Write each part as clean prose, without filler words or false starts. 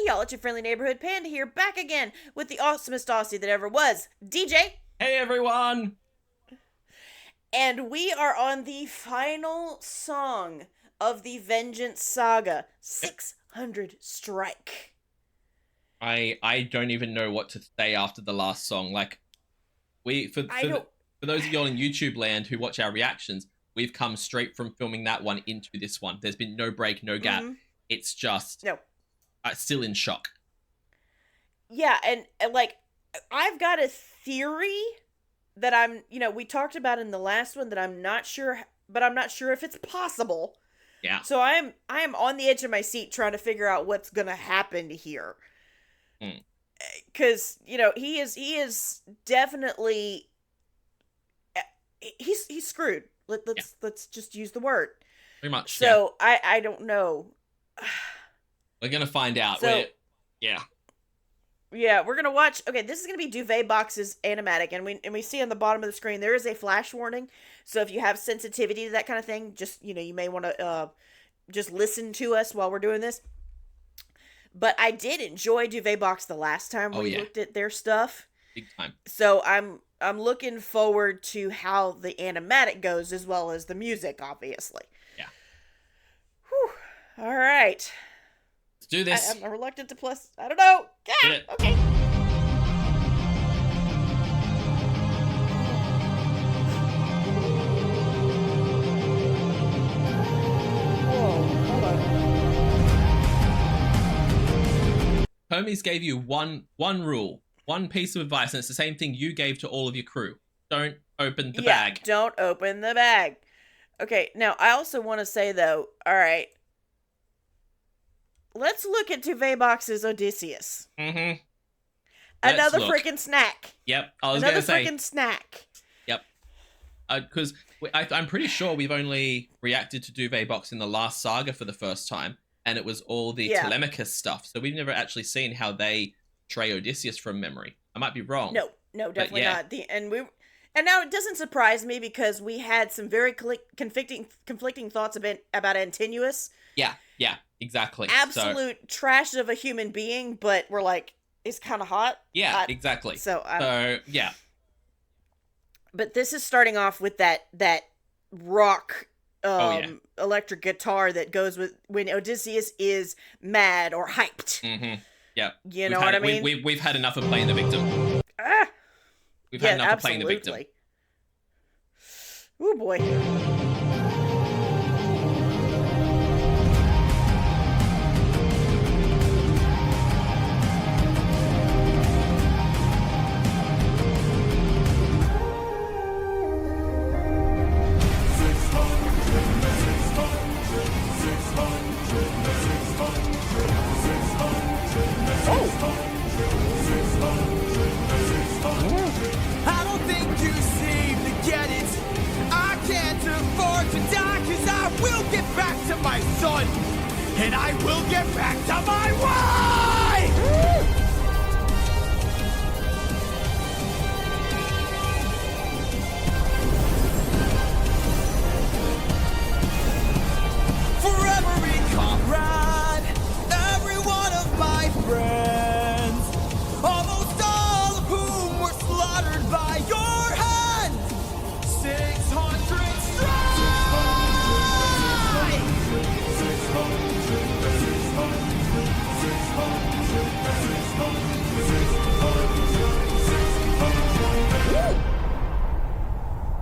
y'all, it's your friendly neighborhood panda here, back again with the awesomest Aussie that ever was, DJ. Hey everyone! And we are on the final song of the Vengeance Saga, 600 Strike. I don't even know what to say after the last song. Like, for those of y'all in YouTube land who watch our reactions, we've come straight from filming that one into this one. There's been no break, no gap. Mm-hmm. It's just No. Still in shock. Yeah, and like, I've got a theory that we talked about in the last one that I'm not sure, but I'm not sure if it's possible. Yeah. So I am on the edge of my seat trying to figure out what's gonna happen here. Because he is definitely he's screwed. Let's just use the word. Pretty much. So yeah. I don't know. We're gonna find out. So, yeah. Yeah, we're gonna watch. Okay, this is gonna be Duvet Box's animatic, and we see on the bottom of the screen there is a flash warning. So if you have sensitivity to that kind of thing, just you may want to just listen to us while we're doing this. But I did enjoy Duvet Box the last time we looked at their stuff. Big time. So I'm looking forward to how the animatic goes as well as the music, obviously. Yeah. Whew. All right. Let's do this. I'm reluctant to plus. I don't know. Yeah. Okay. Hermes gave you one rule, one piece of advice, and it's the same thing you gave to all of your crew. Don't open the bag. Don't open the bag. Okay, now I also want to say though, all right, let's look at Duvet Box's Odysseus. Mm-hmm. Another freaking snack. Yep, I was going to say. Another freaking snack. Yep. Because I'm pretty sure we've only reacted to Duvet Box in the last saga for the first time. And it was all the Telemachus stuff. So we've never actually seen how they portray Odysseus from memory. I might be wrong. No, definitely not. And now it doesn't surprise me because we had some very conflicting thoughts about Antinous. Yeah, exactly. Absolute trash of a human being, but we're like, it's kind of hot. Yeah, exactly. So yeah. But this is starting off with that rock electric guitar that goes with when Odysseus is mad or hyped. Mm-hmm. Yeah. You know what I mean? We've had enough of playing the victim. We've had enough of playing the victim. Oh boy. And I will get back to my wife! For every comrade, every one of my friends, almost all of whom were slaughtered by your hand, 600 strike!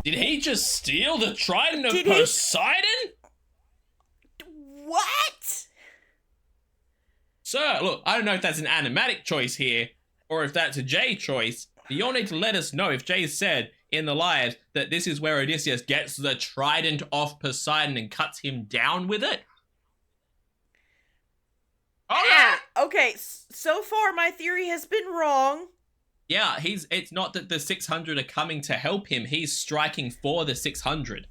Did he just steal the trident of Poseidon? What? Sir, look, I don't know if that's an animatic choice here, or if that's a Jay choice. You'll need to let us know if Jay said in the live that this is where Odysseus gets the trident off Poseidon and cuts him down with it. Okay, so far my theory has been wrong. Yeah, it's not that the 600 are coming to help him, he's striking for the 600.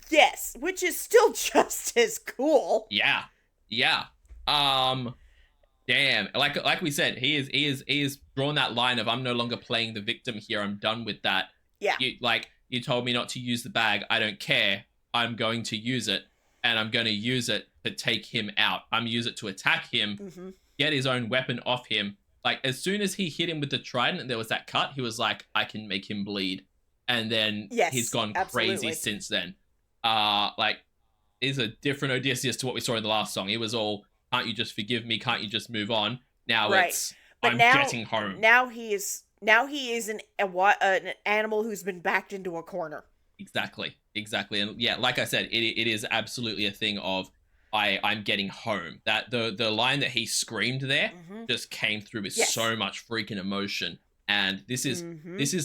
Yes, which is still just as cool. Yeah. Damn. Like we said, he is drawn that line of I'm no longer playing the victim here, I'm done with that. Yeah. You told me not to use the bag, I don't care. I'm going to use it, and I'm going to use it to take him out. I'm use it to attack him. Mm-hmm. get his own weapon off him. Like, as soon as he hit him with the trident and there was that cut, he was like, I can make him bleed. And then he's gone crazy since then. Like, is a different Odysseus to what we saw in the last song. It was all, can't you just forgive me? Can't you just move on? Now it's, I'm getting home. Now he is an animal who's been backed into a corner. Exactly. And yeah, like I said, it is absolutely a thing of, I'm getting home. That the line that he screamed there just came through with so much freaking emotion. And this is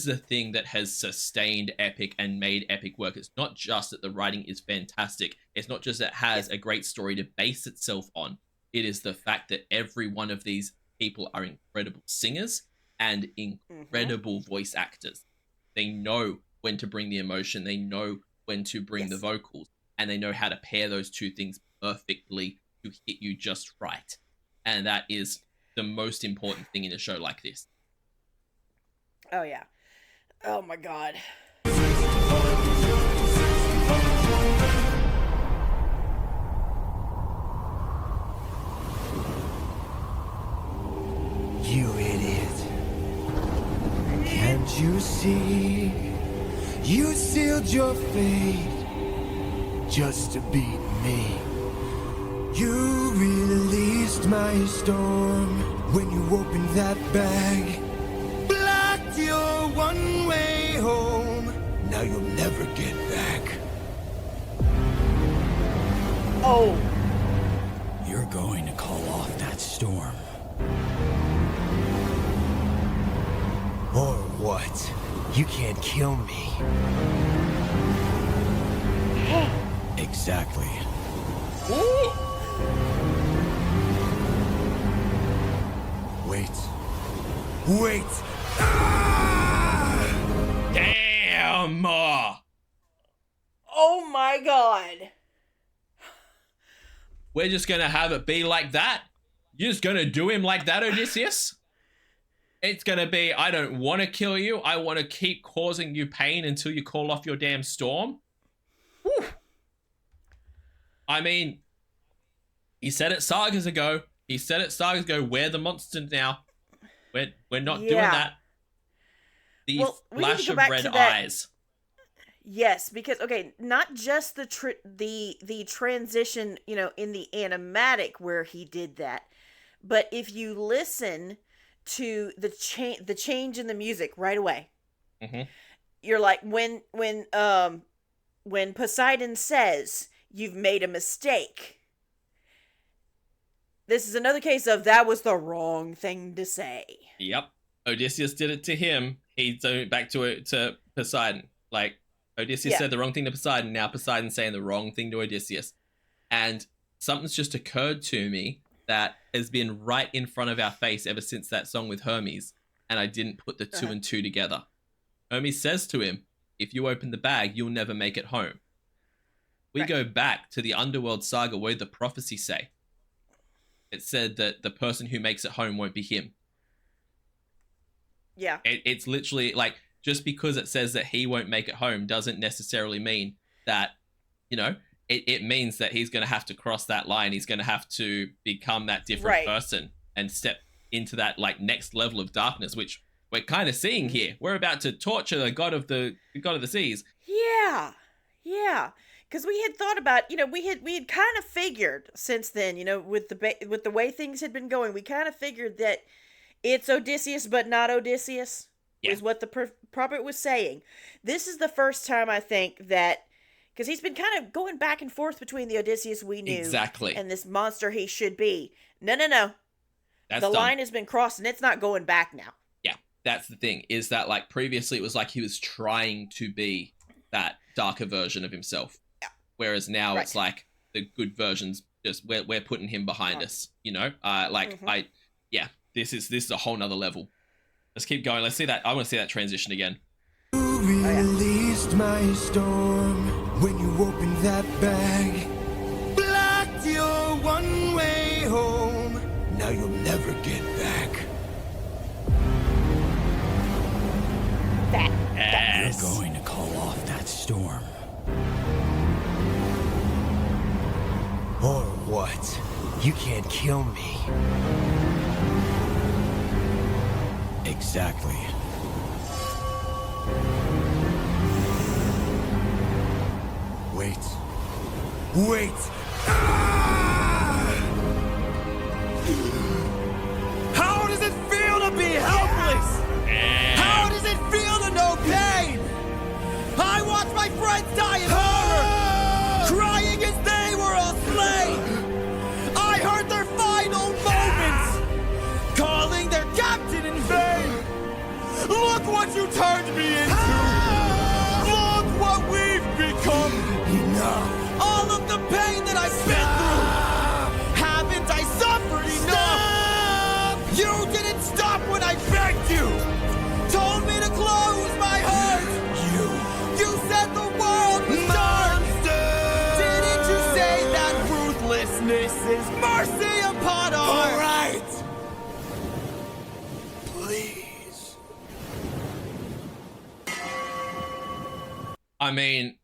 the thing that has sustained Epic and made Epic work. It's not just that the writing is fantastic. It's not just that it has a great story to base itself on. It is the fact that every one of these people are incredible singers and incredible voice actors. They know when to bring the emotion. They know when to bring the vocals. And they know how to pair those two things perfectly to hit you just right. And that is the most important thing in a show like this. Oh yeah. Oh my god. You idiot. Can't you see? You sealed your fate just to beat me. You released my storm when you opened that bag. Blocked your one-way home. Now you'll never get back. Oh. You're going to call off that storm. Or what? You can't kill me. Exactly. Ooh. Wait. Ah! Damn! Oh my god. We're just gonna have it be like that? You're just gonna do him like that, Odysseus? It's gonna be, I don't want to kill you. I want to keep causing you pain until you call off your damn storm. Whew. I mean, he said it sagas ago. We're the monster now. We're not doing that. The flash of red eyes. Yes, because not just the transition, in the animatic where he did that, but if you listen to the change in the music right away, you're like, when Poseidon says you've made a mistake. This is another case of that was the wrong thing to say. Yep. Odysseus did it to him. He's back to Poseidon. Like, Odysseus said the wrong thing to Poseidon. Now Poseidon's saying the wrong thing to Odysseus. And something's just occurred to me that has been right in front of our face ever since that song with Hermes. And I didn't put the two and two together. Hermes says to him, if you open the bag, you'll never make it home. We go back to the Underworld saga where the prophecy say. It said that the person who makes it home won't be him. Yeah. It's literally like, just because it says that he won't make it home doesn't necessarily mean that, it means that he's going to have to cross that line. He's going to have to become that different person and step into that like next level of darkness, which we're kind of seeing here. We're about to torture the god of the seas. Yeah. Yeah. Because we had thought about, we had kind of figured since then, with the way things had been going, we kind of figured that it's Odysseus but not Odysseus is what the prophet was saying. This is the first time I think that, because he's been kind of going back and forth between the Odysseus we knew and this monster he should be. No. That's the line has been crossed and it's not going back now. Yeah, that's the thing, is that like previously it was like he was trying to be that darker version of himself. Whereas now it's like the good versions, just we're putting him behind us, this is a whole nother level. Let's keep going. Let's see that. I want to see that transition again. You released my storm when you opened that bag. Blocked your one-way home. Now you'll never get back. Yes. You're going to call off that storm. Or what? You can't kill me. Exactly. Wait. Wait! Ah! How does it feel to be helpless? How does it feel to know pain? I watched my friends die in horror, crying as they were all slain. I heard their final moments, calling their captain in vain. Look what you turned me into. Look what we've become. Enough. All of the pain that I've been through. Haven't I suffered enough? You didn't stop when I begged you. Told me to close my heart. You said the world was dark. Didn't you say that ruthlessness is mercy upon our... All right. Please. I mean,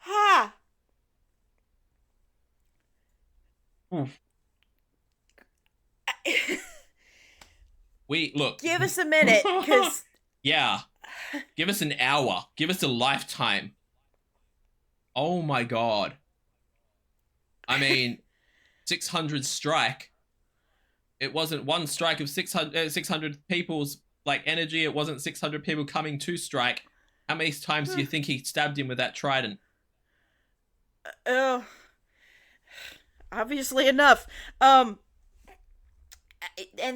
Ha! we look. Give us a minute, because Yeah. Give us an hour. Give us a lifetime. Oh my god. I mean, 600 strike. It wasn't one strike of 600 people's like energy. It wasn't 600 people coming to strike. How many times do you think he stabbed him with that trident? Obviously enough. And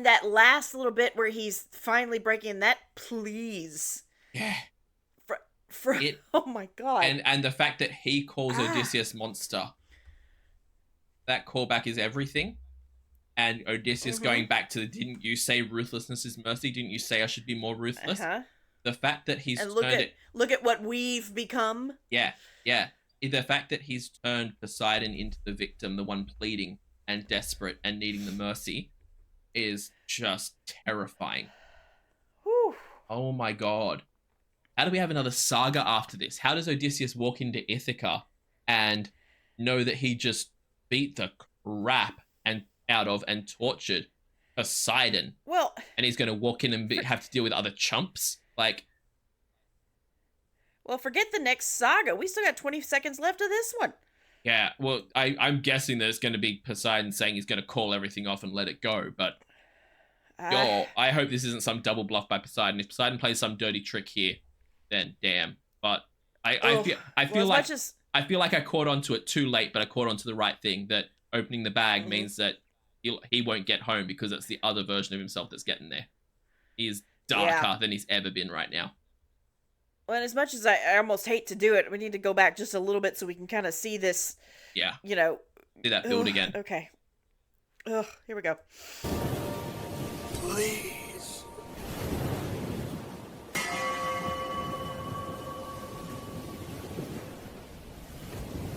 that last little bit where he's finally breaking that, please. Yeah. Oh my god. And the fact that he calls Odysseus monster. That callback is everything. And Odysseus going back to, didn't you say ruthlessness is mercy? Didn't you say I should be more ruthless? The fact that he's and look at what we've become. Yeah. The fact that he's turned Poseidon into the victim, the one pleading and desperate and needing the mercy, is just terrifying. Whew. Oh my god. How do we have another saga after this? How does Odysseus walk into Ithaca and know that he just beat the crap out of and tortured Poseidon? Well, and he's going to walk in and have to deal with other chumps? Like, well, forget the next saga. We still got 20 seconds left of this one. Yeah, well, I'm guessing that it's going to be Poseidon saying he's going to call everything off and let it go, but I hope this isn't some double bluff by Poseidon. If Poseidon plays some dirty trick here, then damn. But I feel like I caught onto it too late, but I caught onto the right thing, that opening the bag means that he won't get home because it's the other version of himself that's getting there. He is darker than he's ever been right now. Well, and as much as I almost hate to do it, we need to go back just a little bit so we can kind of see this. Yeah. You know. See that build again. Okay. Ugh, here we go. Please.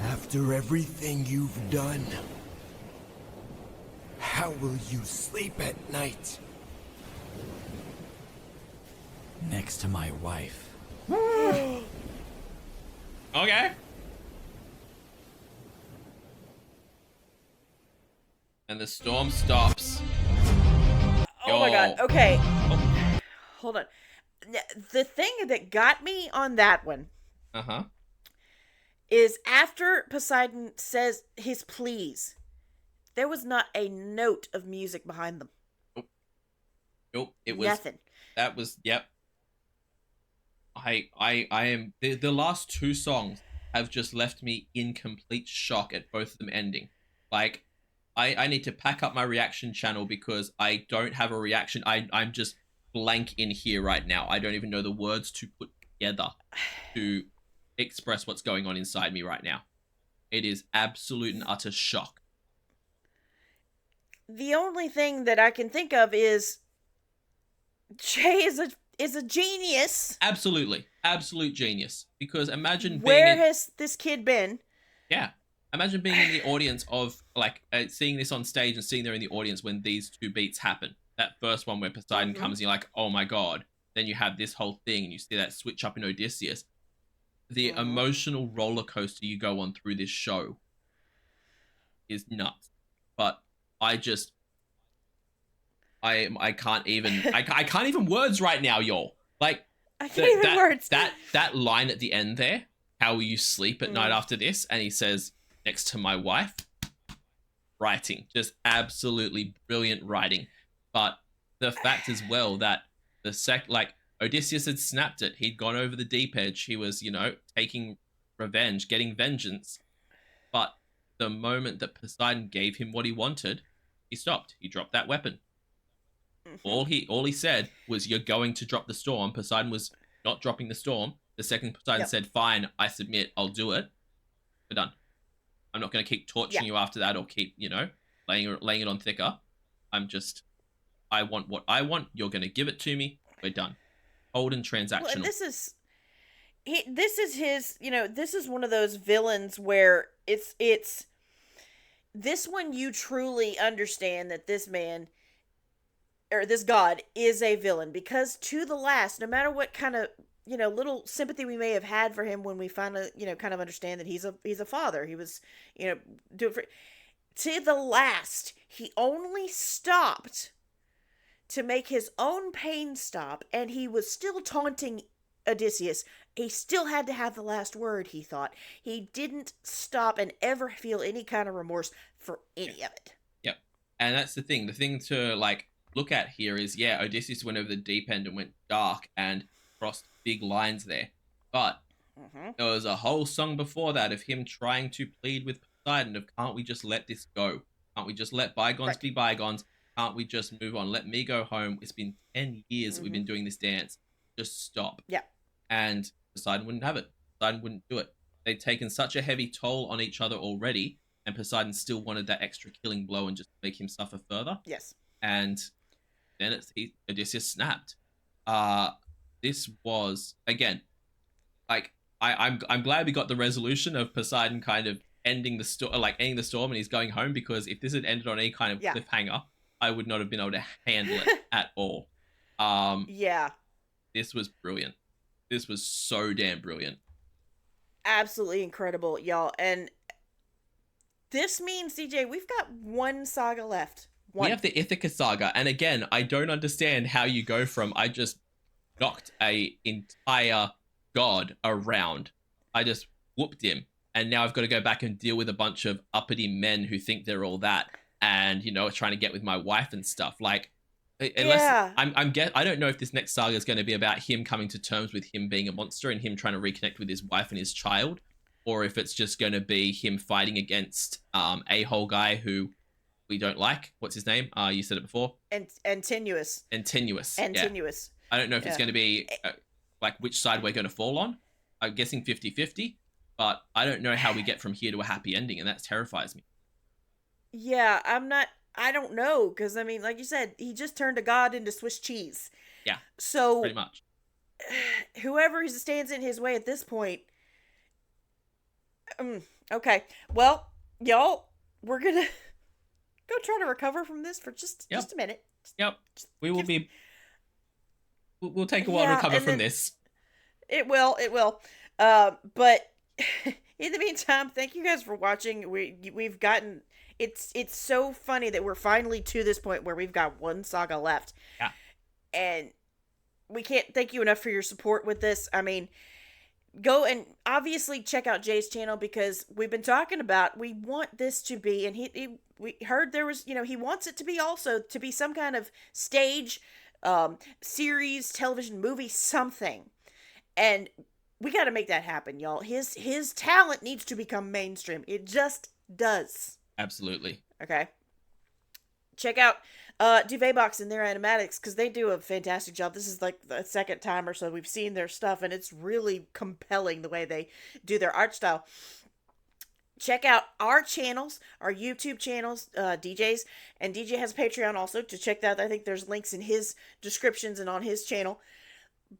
After everything you've done, how will you sleep at night? Next to my wife. Okay. And the storm stops. Oh my god. Okay. Oh. Hold on. The thing that got me on that one is after Poseidon says his pleas, there was not a note of music behind them. Nope. It was nothing. That was, yep. I am, the last two songs have just left me in complete shock at both of them ending. Like, I need to pack up my reaction channel because I don't have a reaction. I'm just blank in here right now. I don't even know the words to put together to express what's going on inside me right now. It is absolute and utter shock. The only thing that I can think of is Jay is a genius. Absolutely. Absolute genius. Because imagine Where has this kid been? Yeah. Imagine being in the audience of, like, seeing this on stage and seeing there in the audience when these two beats happen. That first one where Poseidon comes and you're like, oh my god. Then you have this whole thing and you see that switch up in Odysseus. The emotional roller coaster you go on through this show is nuts. But I just I can't even I can't even words right now, y'all. Like I can't even words. That line at the end there, how will you sleep at night after this? And he says, next to my wife. Writing, just absolutely brilliant writing. But the fact as well that Odysseus had snapped it. He'd gone over the deep edge. He was, taking revenge, getting vengeance. But the moment that Poseidon gave him what he wanted, he stopped. He dropped that weapon. Mm-hmm. All he said was, "You're going to drop the storm." Poseidon was not dropping the storm. The second Poseidon said, "Fine, I submit. I'll do it." We're done. I'm not going to keep torturing you after that, or keep, laying it on thicker. I want what I want. You're going to give it to me. We're done. Cold and transactional. Well, and this is his, this is one of those villains where it's this one you truly understand that this man or this god is a villain, because to the last, no matter what kind of little sympathy we may have had for him when we finally kind of understand that he's a father, he was doing for, to the last he only stopped to make his own pain stop, and he was still taunting Odysseus. He still had to have the last word, he thought. He didn't stop and ever feel any kind of remorse for any of it. Yep. And that's the thing. The thing to look at here is, Odysseus went over the deep end and went dark and crossed big lines there. But there was a whole song before that of him trying to plead with Poseidon of, can't we just let this go? Can't we just let bygones be bygones? Can't we just move on? Let me go home. It's been 10 years that we've been doing this dance. Just stop. Yeah. And Poseidon wouldn't have it. Poseidon wouldn't do it. They'd taken such a heavy toll on each other already, and Poseidon still wanted that extra killing blow and just make him suffer further. Yes. And then Odysseus snapped. This was, again, I'm glad we got the resolution of Poseidon kind of ending the storm, ending the storm, and he's going home, because if this had ended on any kind of cliffhanger, I would not have been able to handle it at all. This was brilliant. This was so damn brilliant. Absolutely incredible, y'all. And this means, DJ, we've got one saga left. We have the Ithaca saga, and again, I don't understand how you go from, I just knocked a entire god around, I just whooped him, and now I've got to go back and deal with a bunch of uppity men who think they're all that, and trying to get with my wife and stuff. Unless I don't know if this next saga is going to be about him coming to terms with him being a monster and him trying to reconnect with his wife and his child, or if it's just going to be him fighting against a-hole guy who we don't like. What's his name? You said it before. Antinous. Yeah. I don't know if it's going to be which side we're going to fall on. I'm guessing 50-50, but I don't know how we get from here to a happy ending, and that terrifies me. Yeah, I don't know, because, like you said, he just turned a god into Swiss cheese. Yeah, so pretty much. Whoever stands in his way at this point... okay, well, y'all, we're going to go try to recover from this for just a minute. We'll take a while to recover from this. It will. But in the meantime, thank you guys for watching. We've gotten... It's so funny that we're finally to this point where we've got one saga left. Yeah. And we can't thank you enough for your support with this. Go and obviously check out Jay's channel, because we've been talking about, we want this to be, and we heard there was, he wants it to be also to be some kind of stage, series, television, movie, something. And we got to make that happen, y'all. His talent needs to become mainstream. It just does. Absolutely. Okay. Check out Duvebox and their animatics, because they do a fantastic job. This is the second time or so we've seen their stuff, and it's really compelling the way they do their art style. Check out our channels, our YouTube channels, DJ's, and DJ has a Patreon also to check that. I think there's links in his descriptions and on his channel.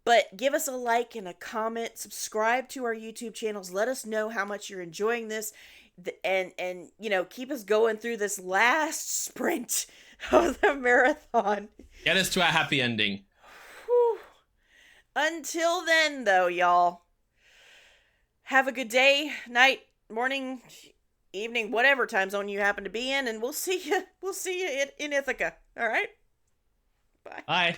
But give us a like and a comment, subscribe to our YouTube channels, let us know how much you're enjoying this, and keep us going through this last sprint of the marathon. Get us to a happy ending. Whew. Until then, though, y'all, have a good day, night, morning, evening, whatever time zone you happen to be in, and we'll see you. We'll see you in Ithaca. All right. Bye. Bye.